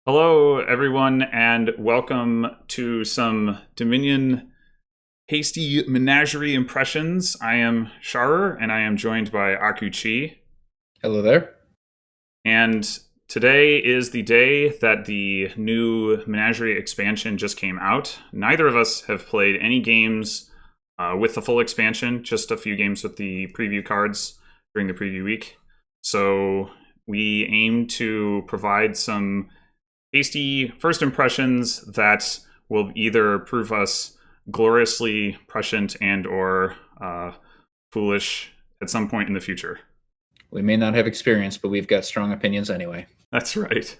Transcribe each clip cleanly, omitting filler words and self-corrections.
Hello, everyone, and welcome to some Dominion Hasty Menagerie impressions. I am Sharur, and I am joined by Akuchi. Hello there. And today is the day that the new Menagerie expansion just came out. Neither of us have played any games with the full expansion, just a few games with the preview cards during the preview week. So we aim to provide some hasty first impressions that will either prove us gloriously prescient and or foolish at some point in the future. We may not have experience, but we've got strong opinions anyway. That's right.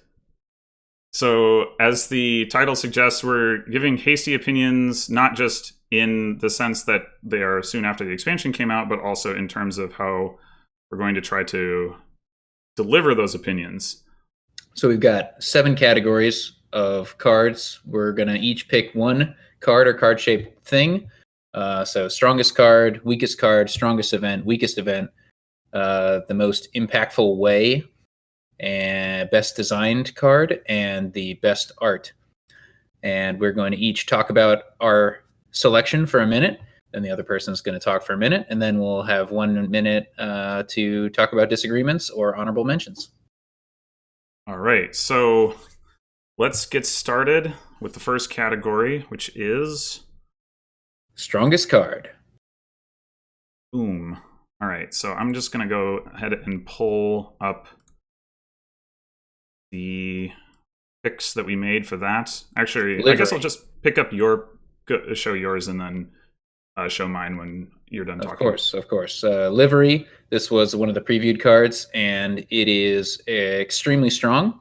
So, as the title suggests, we're giving hasty opinions, not just in the sense that they are soon after the expansion came out, but also in terms of how we're going to try to deliver those opinions. So we've got 7 categories of cards. We're going to each pick one card or card-shaped thing. So strongest card, weakest card, strongest event, weakest event, the most impactful way, and best designed card, and the best art. And we're going to each talk about our selection for a minute. Then the other person's going to talk for a minute, and then we'll have 1 minute to talk about disagreements or honorable mentions. All right, so let's get started with the first category, which is strongest card. Boom. All right, so I'm just going to go ahead and pull up the picks that we made for that. Actually, Livery. I guess I'll just pick up show yours and then show mine when you're done talking. Of course. Livery. This was one of the previewed cards, and it is extremely strong.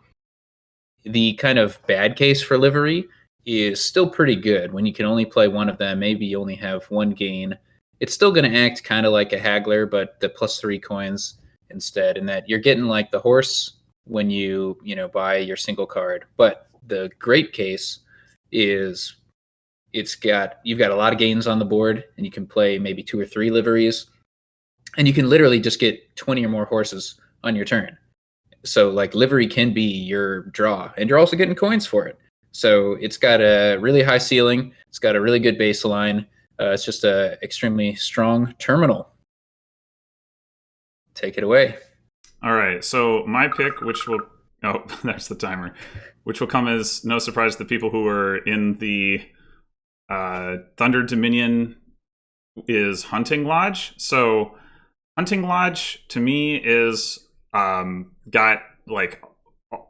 The kind of bad case for Livery is still pretty good. When you can only play one of them, maybe you only have 1 gain. It's still going to act kind of like a haggler, but the +3 coins instead, and that you're getting like the horse when you buy your single card. But the great case is you've got a lot of gains on the board, and you can play maybe 2 or 3 liveries, and you can literally just get 20 or more horses on your turn. So like livery can be your draw, and you're also getting coins for it. So it's got a really high ceiling. It's got a really good baseline. It's just a extremely strong terminal. Take it away. All right, so my pick, there's the timer, which will come as no surprise to the people who were in the Thunder Dominion, is Hunting Lodge. So Hunting Lodge to me is got like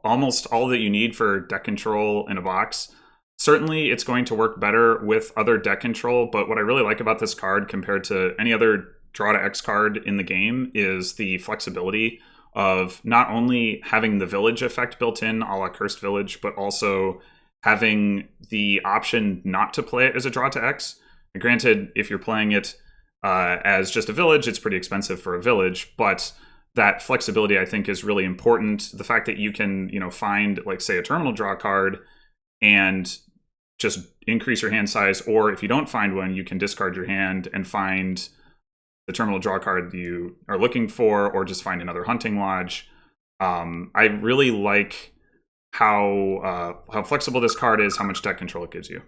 almost all that you need for deck control in a box. Certainly it's going to work better with other deck control, but what I really like about this card compared to any other draw to X card in the game is the flexibility of not only having the village effect built in a la Cursed Village, but also having the option not to play it as a draw to X. And granted, if you're playing it as just a village, it's pretty expensive for a village, but that flexibility I think is really important. The fact that you can, find like say a terminal draw card and just increase your hand size, or if you don't find one, you can discard your hand and find the terminal draw card you are looking for, or just find another Hunting Lodge. I really like how flexible this card is, how much deck control it gives you.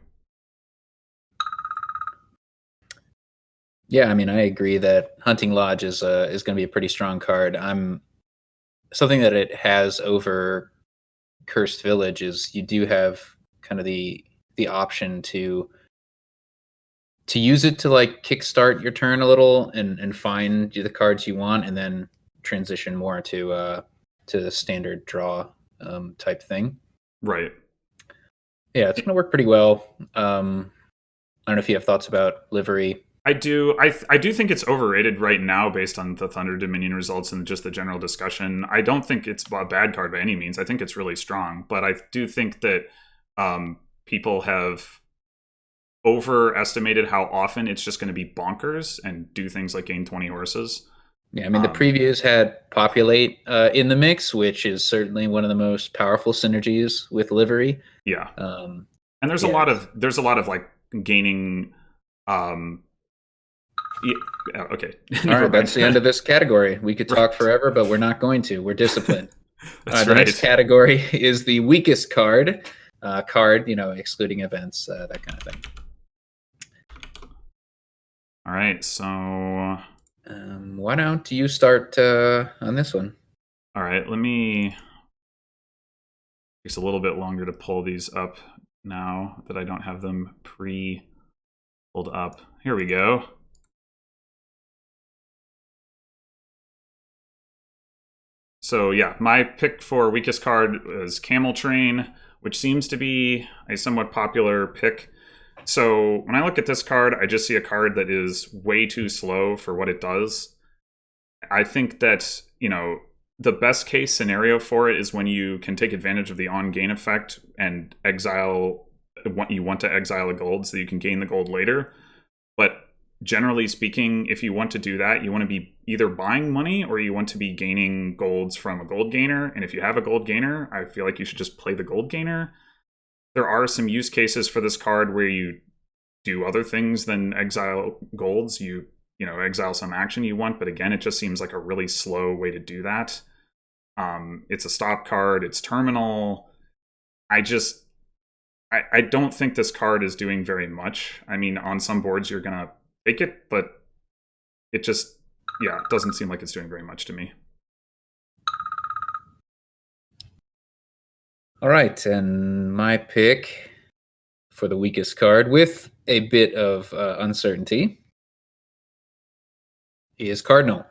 Yeah, I mean, I agree that Hunting Lodge is going to be a pretty strong card. Something that it has over Cursed Village is you do have kind of the option to use it to like kickstart your turn a little and find the cards you want, and then transition more to the standard draw type thing. Right. Yeah, it's going to work pretty well. I don't know if you have thoughts about livery. I do. I do think it's overrated right now based on the Thunder Dominion results and just the general discussion. I don't think it's a bad card by any means. I think it's really strong, but I do think that people have overestimated how often it's just going to be bonkers and do things like gain 20 horses. Yeah, I mean, the previews had Populate in the mix, which is certainly one of the most powerful synergies with livery. Yeah. And there's a lot of like gaining okay. All right, that's the end of this category. We could talk forever, but we're not going to. We're disciplined. That's The right. next category is the weakest card. Excluding events, that kind of thing. All right, so why don't you start on this one? all right, let me. Takes a little bit longer to pull these up now that I don't have them pulled up. Here we go. So yeah, my pick for weakest card is Camel Train, which seems to be a somewhat popular pick. So when I look at this card, I just see a card that is way too slow for what it does. I think that, the best case scenario for it is when you can take advantage of the on-gain effect and you want to exile a gold so you can gain the gold later. But generally speaking, if you want to do that, you want to be either buying money or you want to be gaining golds from a gold gainer. And if you have a gold gainer, I feel like you should just play the gold gainer. There are some use cases for this card where you do other things than exile golds. You exile some action you want, but again, it just seems like a really slow way to do that. It's a stop card. It's terminal. I don't think this card is doing very much. I mean, on some boards you're gonna take it, but it just, it doesn't seem like it's doing very much to me. All right, and my pick for the weakest card with a bit of uncertainty is Cardinal.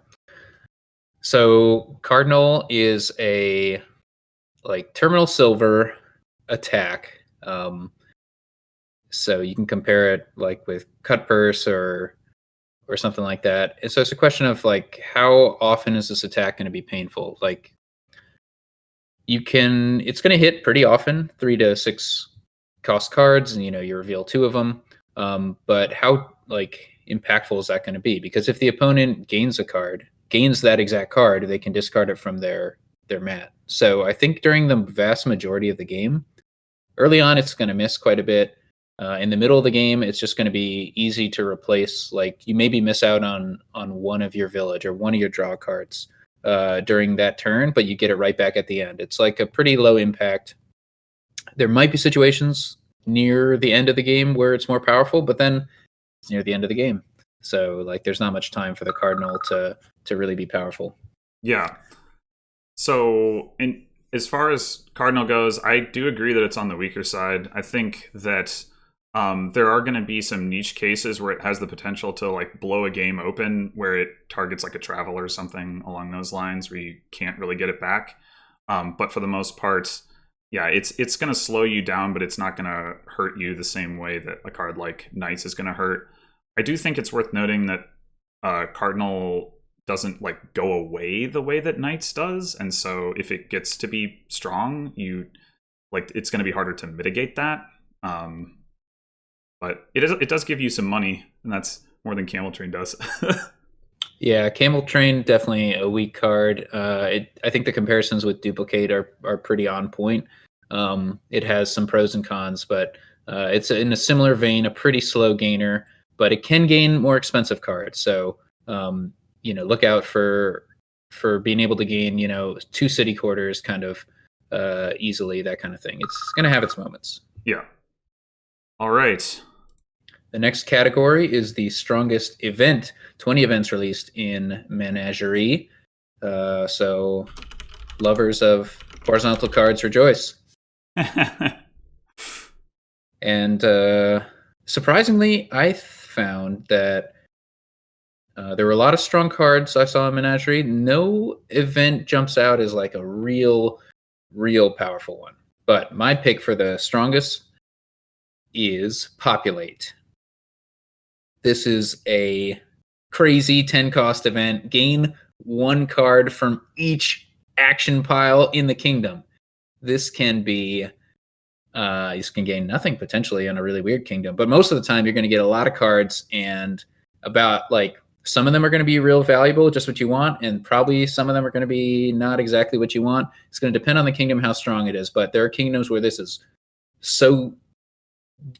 So Cardinal is a terminal silver attack. So you can compare it with Cut Purse or something like that. And so it's a question of how often is this attack going to be painful? It's going to hit pretty often, 3 to 6 cost cards, and you reveal 2 of them. But how impactful is that going to be? Because if the opponent gains that exact card, they can discard it from their mat. So I think during the vast majority of the game, early on it's going to miss quite a bit. In the middle of the game, it's just going to be easy to replace. You maybe miss out on one of your village or one of your draw cards during that turn, but you get it right back at the end. It's a pretty low impact. There might be situations near the end of the game where it's more powerful, but then it's near the end of the game. So there's not much time for the Cardinal to really be powerful. Yeah. So as far as Cardinal goes, I do agree that it's on the weaker side. I think that there are going to be some niche cases where it has the potential to blow a game open, where it targets a travel or something along those lines where you can't really get it back. But for the most part, it's going to slow you down, but it's not going to hurt you the same way that a card like Knights is going to hurt. I do think it's worth noting that Cardinal doesn't go away the way that Knights does, and so if it gets to be strong, it's going to be harder to mitigate that. But it does give you some money, and that's more than Camel Train does. Yeah, Camel Train, definitely a weak card. I think the comparisons with Duplicate are pretty on point. It has some pros and cons, but it's in a similar vein, a pretty slow gainer, but it can gain more expensive cards. So look out for being able to gain 2 city quarters kind of easily, that kind of thing. It's going to have its moments. Yeah. All right. The next category is the strongest event. 20 events released in Menagerie. So lovers of horizontal cards rejoice. And surprisingly, I found that there were a lot of strong cards I saw in Menagerie. No event jumps out as a real powerful one. But my pick for the strongest is Populate. This is a crazy 10 cost event. Gain 1 card from each action pile in the kingdom. This can be you can gain nothing potentially on a really weird kingdom, but most of the time you're going to get a lot of cards, and about some of them are going to be real valuable, just what you want, and probably some of them are going to be not exactly what you want. It's going to depend on the kingdom how strong it is, but there are kingdoms where this is so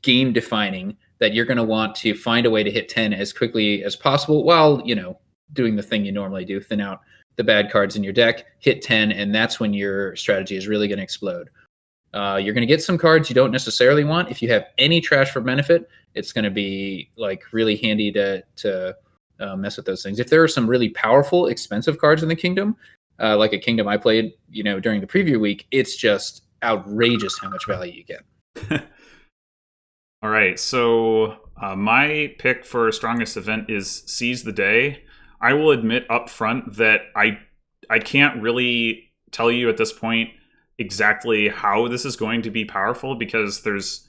game defining that you're going to want to find a way to hit 10 as quickly as possible while doing the thing you normally do, thin out the bad cards in your deck, hit 10, and that's when your strategy is really going to explode. You're going to get some cards you don't necessarily want. If you have any trash for benefit, it's going to be like really handy to mess with those things. If there are some really powerful, expensive cards in the kingdom, like a kingdom I played, during the preview week, it's just outrageous how much value you get. All right, so my pick for strongest event is Seize the Day. I will admit up front that I can't really tell you at this point exactly how this is going to be powerful, because there's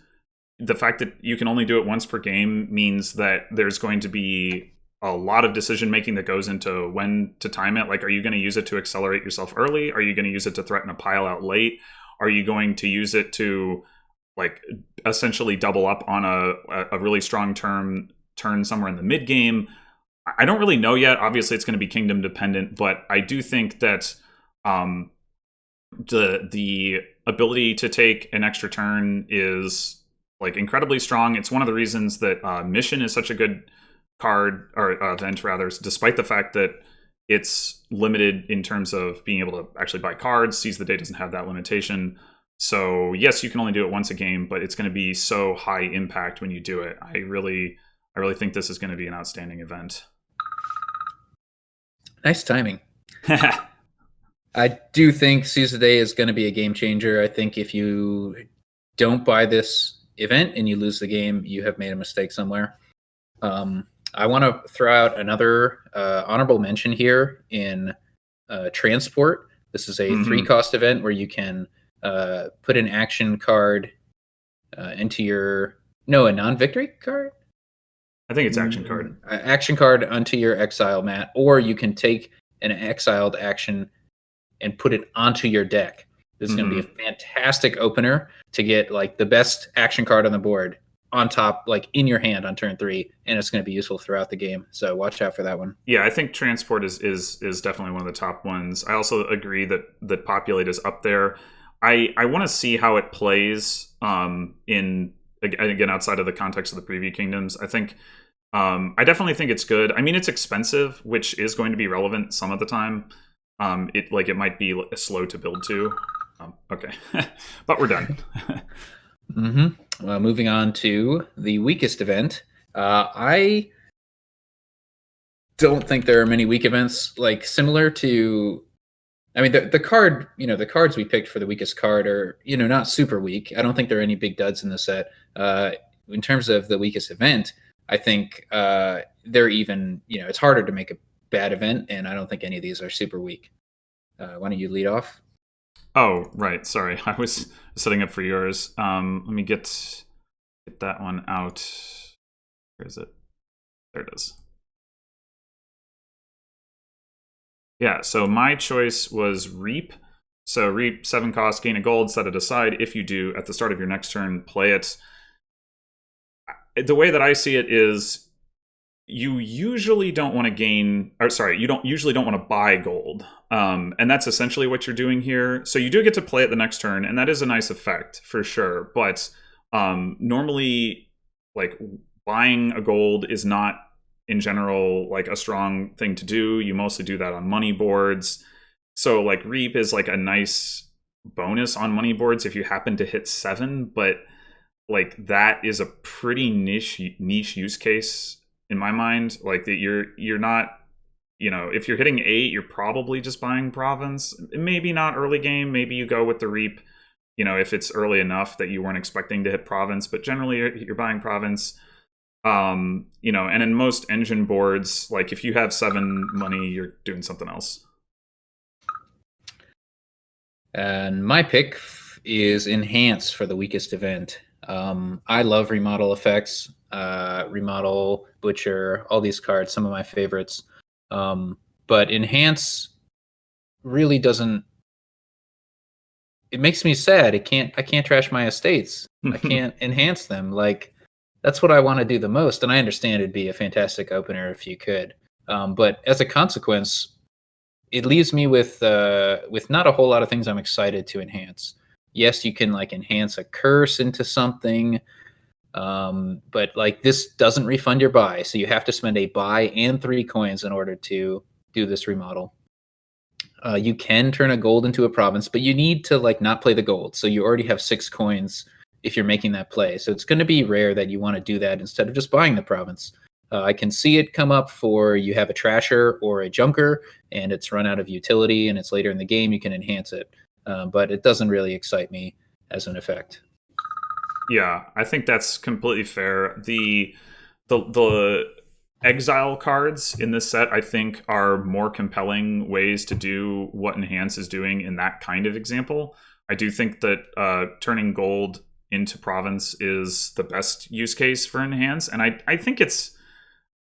the fact that you can only do it once per game means that there's going to be a lot of decision making that goes into when to time it. Like, are you going to use it to accelerate yourself early? Are you going to use it to threaten a pile out late? Are you going to use it to like essentially double up on a really strong turn somewhere in the mid game? I don't really know yet. Obviously, it's going to be kingdom dependent, but I do think that the ability to take an extra turn is like incredibly strong. It's one of the reasons that Mission is such a good card, or event rather, despite the fact that it's limited in terms of being able to actually buy cards. Seize the Day doesn't have that limitation. So yes, you can only do it once a game, but it's going to be so high impact when you do it. I really think this is going to be an outstanding event. Nice timing. I do think Seize the Day is going to be a game changer. I think if you don't buy this event and you lose the game, you have made a mistake somewhere. I want to throw out another honorable mention here in Transport. This is a 3-cost event where you can put an action card into a non-victory card? I think it's action card. Action card onto your exile mat, or you can take an exiled action and put it onto your deck. This is going to be a fantastic opener to get like the best action card on the board on top, like in your hand on turn 3, and it's going to be useful throughout the game. So watch out for that one. Yeah, I think Transport is definitely one of the top ones. I also agree that Populate is up there. I want to see how it plays in, again, outside of the context of the preview kingdoms. I think I definitely think it's good. I mean, it's expensive, which is going to be relevant some of the time. It might be slow to build to. Okay, but we're done. Well, moving on to the weakest event. I don't think there are many weak events like similar to. I mean, the card, the cards we picked for the weakest card are, not super weak. I don't think there are any big duds in the set. In terms of the weakest event, I think they're even, it's harder to make a bad event, and I don't think any of these are super weak. Why don't you lead off? Oh, right. Sorry. I was setting up for yours. Let me get that one out. Where is it? There it is. Yeah, so my choice was Reap. So Reap, 7 cost, gain a gold, set it aside. If you do, at the start of your next turn, play it. The way that I see it is you usually don't want to usually don't want to buy gold. And that's essentially what you're doing here. So you do get to play it the next turn, and that is a nice effect for sure. But normally, like, buying a gold is not, in general, like a strong thing to do. You mostly do that on money boards. So like Reap is like a nice bonus on money boards if you happen to hit 7, but like that is a pretty niche use case in my mind. Like that you're not, if you're hitting 8, you're probably just buying Province. Maybe not early game. Maybe you go with the Reap, if it's early enough that you weren't expecting to hit Province, but generally you're buying Province. And in most engine boards, like if you have 7 money, you're doing something else. And my pick is Enhance for the weakest event. I love remodel effects, remodel, butcher, all these cards, some of my favorites. But Enhance really doesn't. It makes me sad. I can't trash my estates. I can't enhance them. Like, that's what I want to do the most. And I understand it'd be a fantastic opener if you could. But as a consequence, it leaves me with not a whole lot of things I'm excited to enhance. Yes, you can like enhance a curse into something, but like this doesn't refund your buy, so you have to spend a buy and 3 coins in order to do this remodel. You can turn a gold into a province, but you need to like not play the gold. So you already have 6 coins if you're making that play. So it's going to be rare that you want to do that instead of just buying the province. I can see it come up for you have a trasher or a junker and it's run out of utility and it's later in the game, you can enhance it. But it doesn't really excite me as an effect. Yeah, I think that's completely fair. The exile cards in this set, I think, are more compelling ways to do what Enhance is doing in that kind of example. I do think that turning gold into province is the best use case for Enhance, and I think it's...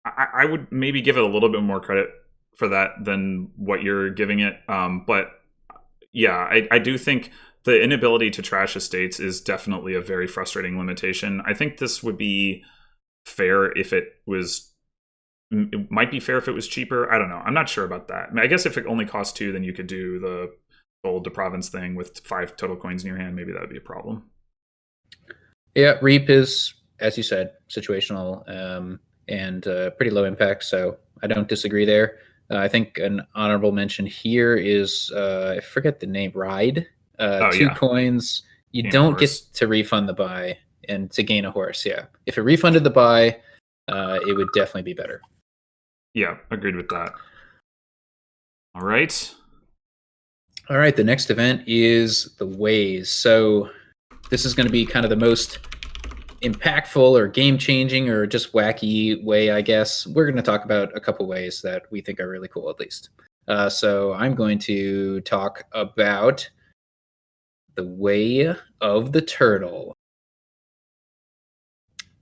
I would maybe give it a little bit more credit for that than what you're giving it. But yeah, I do think the inability to trash estates is definitely a very frustrating limitation. I think this would be fair if it was... It might be fair if it was cheaper. I don't know. I'm not sure about that. I mean, I guess if it only costs 2, then you could do the gold to province thing with 5 total coins in your hand. Maybe that would be a problem. Yeah, Reap is, as you said, situational. And pretty low impact, so I don't disagree there. I think an honorable mention here is, I forget the name, Ride. 2 coins. You gain don't get to refund the buy and to gain a horse, yeah. If it refunded the buy, it would definitely be better. Yeah, agreed with that. All right. All right, the next event is the Ways. So this is going to be kind of the most impactful or game-changing or just wacky way, I guess. We're going to talk about a couple ways that we think are really cool, at least. So I'm going to talk about the Way of the Turtle.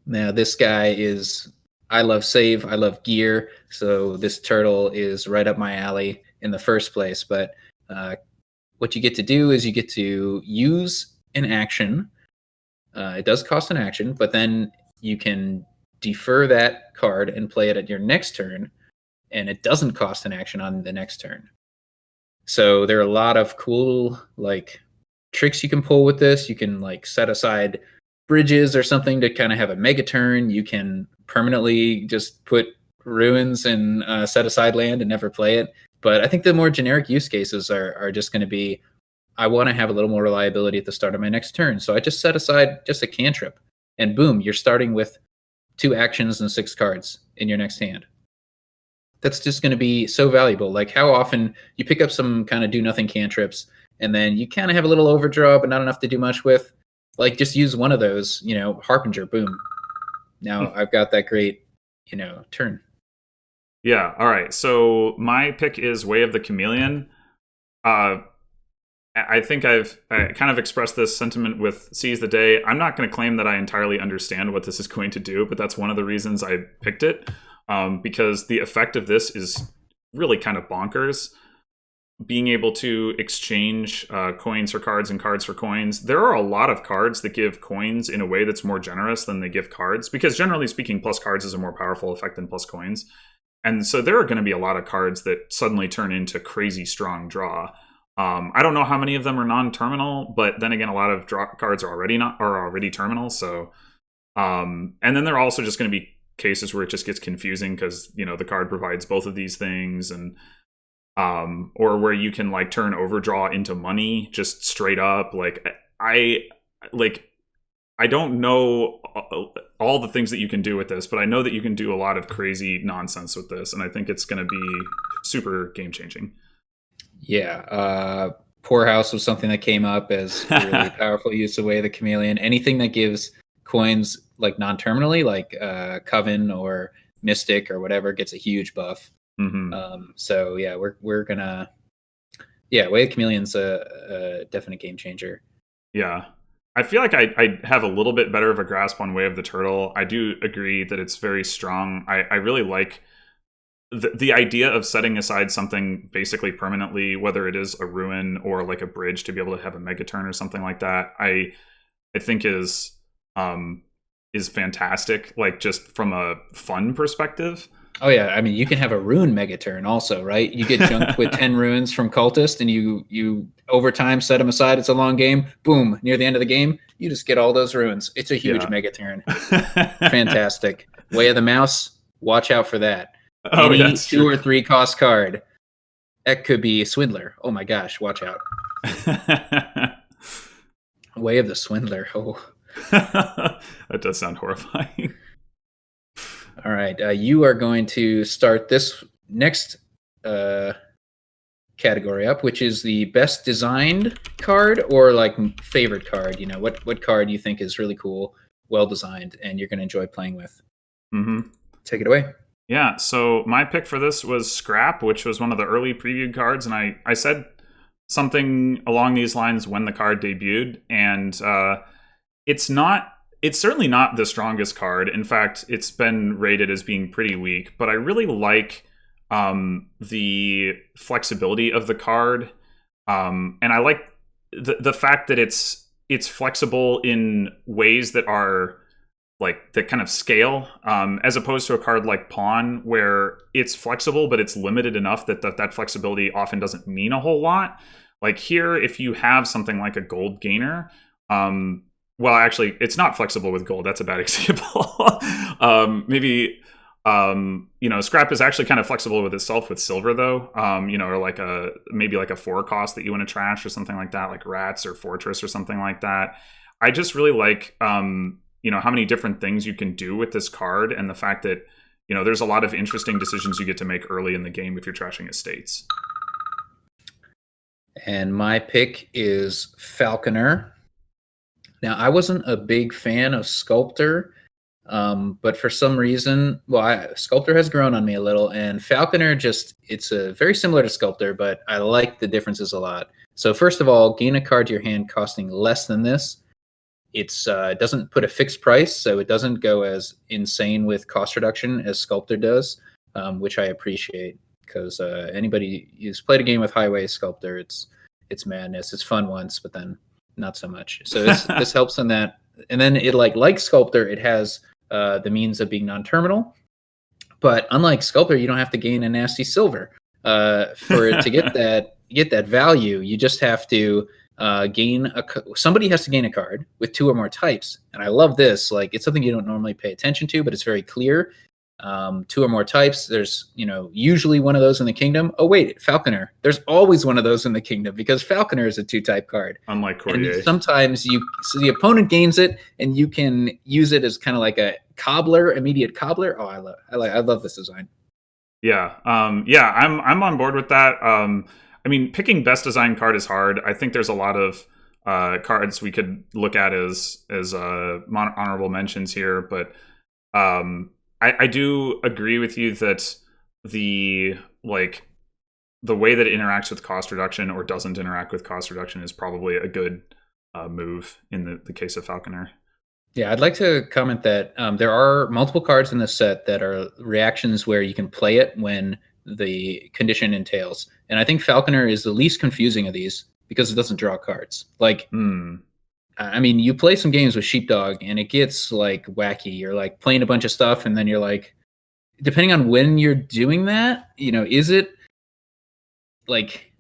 Now, this guy is... I love save, I love gear, so this turtle is right up my alley in the first place. But what you get to do is you get to use an action. It does cost an action, but then you can defer that card and play it at your next turn, and it doesn't cost an action on the next turn. So there are a lot of cool like tricks you can pull with this. You can like set aside bridges or something to kind of have a mega turn. You can permanently just put ruins and set aside land and never play it. But I think the more generic use cases are just going to be, I want to have a little more reliability at the start of my next turn. So I just set aside just a cantrip, and boom, you're starting with 2 actions and 6 cards in your next hand. That's just going to be so valuable. Like how often you pick up some kind of do-nothing cantrips, and then you kind of have a little overdraw, but not enough to do much with. Like just use one of those, Harbinger, boom. Now I've got that great, turn. Yeah, all right. So my pick is Way of the Chameleon. I think I've kind of expressed this sentiment with Seize the Day. I'm not going to claim that I entirely understand what this is going to do, but that's one of the reasons I picked it, because the effect of this is really kind of bonkers. Being able to exchange coins for cards and cards for coins. There are a lot of cards that give coins in a way that's more generous than they give cards, because generally speaking, plus cards is a more powerful effect than plus coins. And so there are going to be a lot of cards that suddenly turn into crazy strong draw. I don't know how many of them are non-terminal, but then again, a lot of draw cards are already terminal. So, and then there are also just going to be cases where it just gets confusing because the card provides both of these things, and or where you can like turn overdraw into money just straight up. Like I don't know all the things that you can do with this, but I know that you can do a lot of crazy nonsense with this, and I think it's going to be super game changing. Yeah, Poorhouse was something that came up as a really powerful use of Way of the Chameleon. Anything that gives coins like non-terminally, like Coven or Mystic or whatever, gets a huge buff. Mm-hmm. So yeah, we're gonna... Yeah, Way of the Chameleon's a definite game changer. Yeah. I feel like I have a little bit better of a grasp on Way of the Turtle. I do agree that it's very strong. I really like the idea of setting aside something basically permanently, whether it is a ruin or like a bridge, to be able to have a mega turn or something like that. I think is fantastic, like just from a fun perspective. Oh yeah, I mean you can have a ruin mega turn also, right? You get junked with 10 ruins from Cultist, and you over time set them aside. It's a long game. Boom, near the end of the game, you just get all those ruins. It's a huge mega turn. Fantastic. Way of the Mouse, watch out for that. Oh, Any that's 2 true. or 3 cost card, That could be Swindler. Oh my gosh, watch out. Way of the Swindler. Oh. That does sound horrifying. All right. You are going to start this next category up, which is the best designed card or like favorite card. You know, what card you think is really cool, well designed, and you're going to enjoy playing with. Mm-hmm. Take it away. Yeah, so my pick for this was Scrap, which was one of the early previewed cards, and I said something along these lines when the card debuted, and it's certainly not the strongest card. In fact, it's been rated as being pretty weak, but I really like the flexibility of the card, and I like the fact that it's flexible in ways that are like that kind of scale, as opposed to a card like Pawn, where it's flexible, but it's limited enough that flexibility often doesn't mean a whole lot. Like here, if you have something like a gold gainer, well, actually, it's not flexible with gold. That's a bad example. Maybe, Scrap is actually kind of flexible with itself with silver, though. Or like maybe like a 4 cost that you want to trash or something like that, like Rats or Fortress or something like that. I just really like, how many different things you can do with this card, and the fact that, there's a lot of interesting decisions you get to make early in the game if you're trashing estates. And my pick is Falconer. Now, I wasn't a big fan of Sculptor, but for some reason, Sculptor has grown on me a little, and Falconer it's very similar to Sculptor, but I like the differences a lot. So first of all, gain a card to your hand costing less than this. It doesn't put a fixed price, so it doesn't go as insane with cost reduction as Sculptor does, which I appreciate, because anybody who's played a game with Highway Sculptor, it's madness. It's fun once, but then not so much. So this helps in that. And then it like Sculptor, it has the means of being non-terminal, but unlike Sculptor, you don't have to gain a nasty silver to get that value. You just have to somebody has to gain a card with 2 or more types. And I love this. Like, it's something you don't normally pay attention to, but it's very clear. 2 or more types. There's, usually one of those in the kingdom. Oh wait, Falconer. There's always one of those in the kingdom because Falconer is a 2-type card. Unlike Courtier. And sometimes the opponent gains it, and you can use it as kind of like a immediate cobbler. Oh, I love this design. Yeah. I'm on board with that. Picking best design card is hard. I think there's a lot of cards we could look at as honorable mentions here, but I do agree with you that the way that it interacts with cost reduction or doesn't interact with cost reduction is probably a good move in the case of Falconer. Yeah, I'd like to comment that there are multiple cards in this set that are reactions where you can play it when the condition entails. And I think Falconer is the least confusing of these because it doesn't draw cards. You play some games with Sheepdog and it gets like wacky. You're like playing a bunch of stuff and then you're like, depending on when you're doing that, is it like,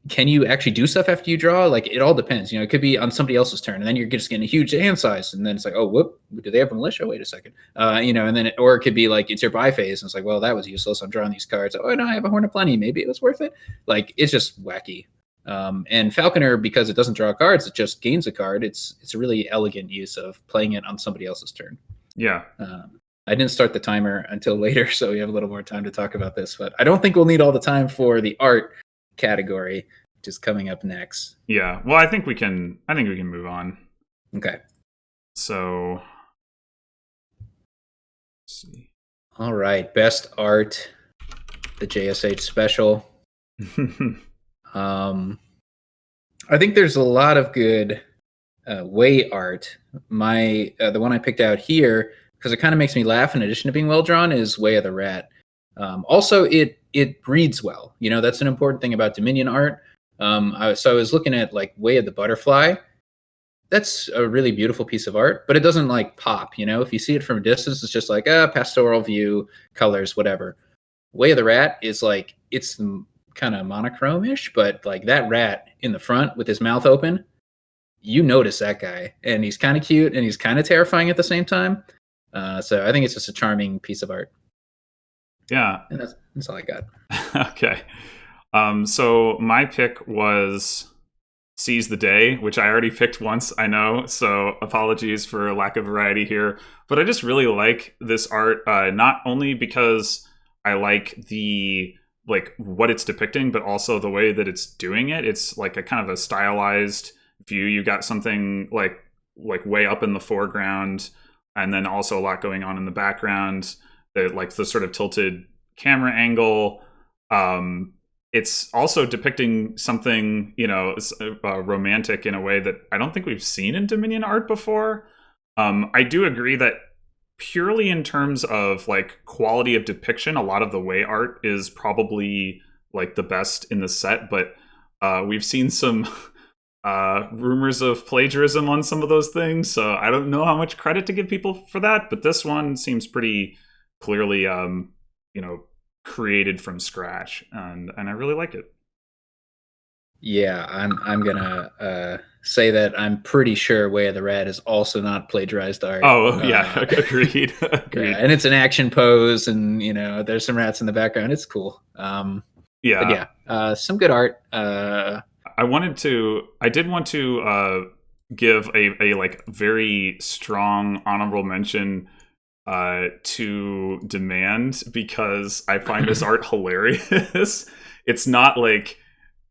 can you actually do stuff after you draw? Like, it all depends. It could be on somebody else's turn and then you're just getting a huge hand size. And then it's like, oh, whoop, do they have a militia? Wait a second. And then or it could be like, it's your buy phase. And it's like, well, that was useless. I'm drawing these cards. Oh, no, I have a Horn of Plenty. Maybe it was worth it. Like, it's just wacky. And Falconer, because it doesn't draw cards, it just gains a card. It's a really elegant use of playing it on somebody else's turn. Yeah. I didn't start the timer until later, so we have a little more time to talk about this. But I don't think we'll need all the time for the art category, which is coming up next. Yeah. Well, I think we can move on. Okay. So, let's see. All right. Best art, the JSH special. I think there's a lot of good way art. The one I picked out here, because it kind of makes me laugh in addition to being well drawn, is Way of the Rat. Also, it reads well. That's an important thing about Dominion art. I was looking at like Way of the Butterfly. That's a really beautiful piece of art, but it doesn't like pop. If you see it from a distance, it's just like pastoral view, colors, whatever. Way of the Rat is like, it's kind of monochrome-ish, but like that rat in the front with his mouth open, you notice that guy, and he's kind of cute and he's kind of terrifying at the same time. So I think it's just a charming piece of art. Yeah. And that's all I got. Okay. So my pick was Seize the Day, which I already picked once, I know, so apologies for lack of variety here. But I just really like this art, not only because I like the what it's depicting, but also the way that it's doing it. It's like a kind of a stylized view. You got something like way up in the foreground, and then also a lot going on in the background. The sort of tilted camera angle. It's also depicting something, romantic in a way that I don't think we've seen in Dominion art before. I do agree that purely in terms of like quality of depiction, a lot of the way art is probably like the best in the set, but we've seen some rumors of plagiarism on some of those things, so I don't know how much credit to give people for that, but this one seems pretty clearly, created from scratch, and I really like it. Yeah, I'm gonna say that I'm pretty sure Way of the Rat is also not plagiarized art. Oh yeah, agreed, Yeah, agreed. and it's an action pose, and there's some rats in the background. It's cool. But Yeah, yeah, some good art. I did want to give a like very strong honorable mention to Demand, because I find this art hilarious. It's not like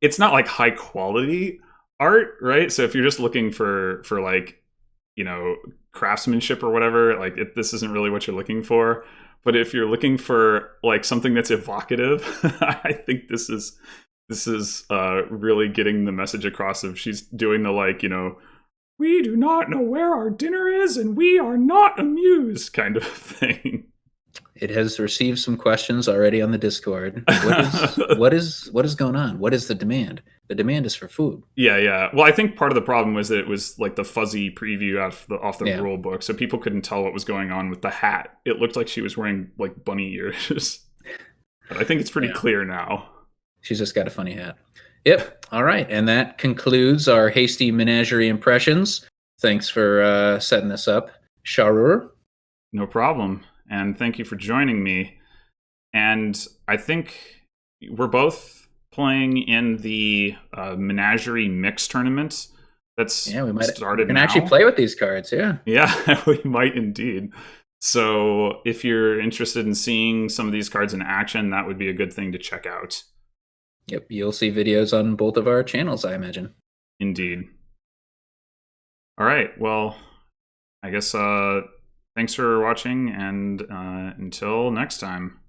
high quality art, right? So if you're just looking for like, craftsmanship or whatever, like this isn't really what you're looking for. But if you're looking for like something that's evocative, I think this is really getting the message across. Of she's doing the we do not know where our dinner is and we are not amused kind of thing. It has received some questions already on the Discord. What is going on? What is the demand? The demand is for food. Yeah. Well, I think part of the problem was that it was like the fuzzy preview off the Yeah. rule book, so people couldn't tell what was going on with the hat. It looked like she was wearing like bunny ears. But I think it's pretty clear now. She's just got a funny hat. Yep. All right. And that concludes our Hasty Menagerie impressions. Thanks for setting this up, Sharur. No problem. And thank you for joining me. And I think we're both playing in the Menagerie Mix tournament that's started we can now. actually play with these cards, yeah. Yeah, we might indeed. So if you're interested in seeing some of these cards in action, that would be a good thing to check out. Yep, you'll see videos on both of our channels, I imagine. Indeed. All right, well, I guess thanks for watching, and until next time.